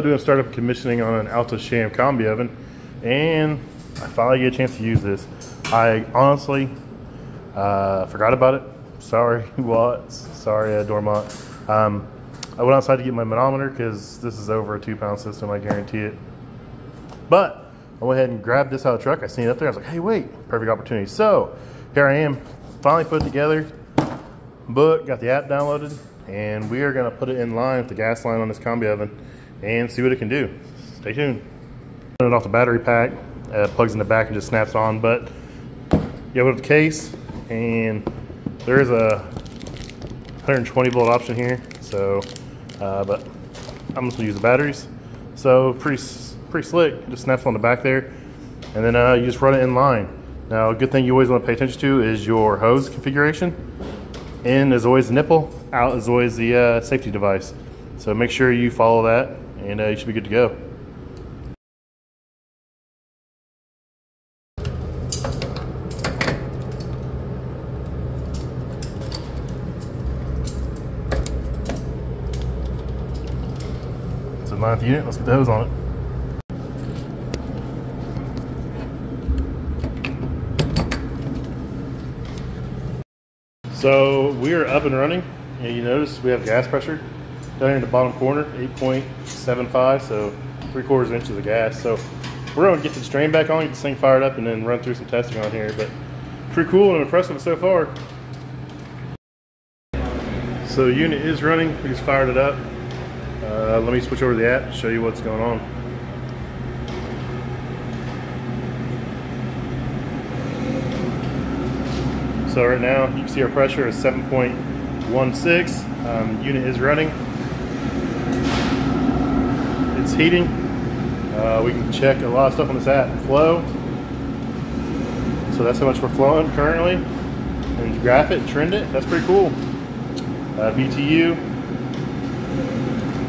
Doing startup commissioning on an Alto-Shaam Combi oven, and I finally get a chance to use this. I honestly forgot about it. Sorry, Watts. Sorry, Dormont. I went outside to get my manometer because this is over a 2-pound system, I guarantee it. But I went ahead and grabbed this out of the truck. I seen it up there. I was like, hey, wait, perfect opportunity. So here I am, finally put it together. Book, got the app downloaded, and we are going to put it in line with the gas line on this Combi oven and see what it can do. Stay tuned. Turn it off the battery pack, plugs in the back and just snaps on, but you open up the case and there is a 120 volt option here, so but I'm just gonna use the batteries. So pretty slick. It just snaps on the back there, and then you just run it in line. Now, a good thing you always want to pay attention to is your hose configuration. In is always the nipple, out is always the safety device. So make sure you follow that, and you should be good to go. So 9th unit, let's get the hose on it. So we are up and running, and you notice we have gas pressure down here in the bottom corner, 8.75, so 3/4 inches of gas. So we're going to get the strain back on, get this thing fired up, and then run through some testing on here. But pretty cool and impressive so far. So the unit is running. We just fired it up. Let me switch over to the app and show you what's going on. So right now you can see our pressure is 7.16. Unit is running. It's heating. We can check a lot of stuff on this app. Flow. So that's how much we're flowing currently. And graph it and trend it. That's pretty cool. BTU.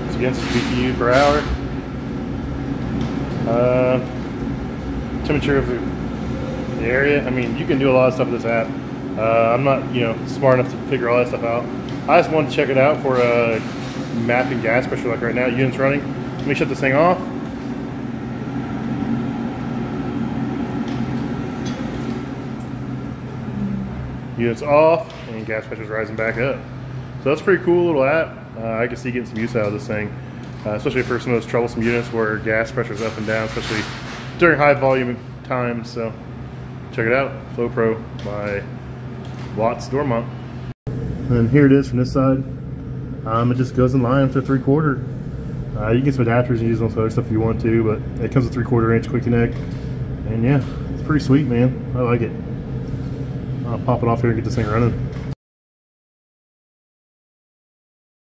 It's against BTU per hour. Temperature of the area. I mean, you can do a lot of stuff with this app. I'm not, smart enough to figure all that stuff out. I just wanted to check it out for mapping gas pressure. Like right now, unit's running. Let me shut this thing off. Unit's off, and gas pressure's rising back up. So that's a pretty cool little app. I can see getting some use out of this thing, especially for some of those troublesome units where gas pressure's up and down, especially during high volume times. So check it out, FloPro by Watts Dormont. And here it is from this side. It just goes in line with the 3/4. You can get some adapters and use them for other stuff if you want to, but it comes with 3/4 inch quick connect. And yeah, it's pretty sweet, man. I like it. I'll pop it off here and get this thing running.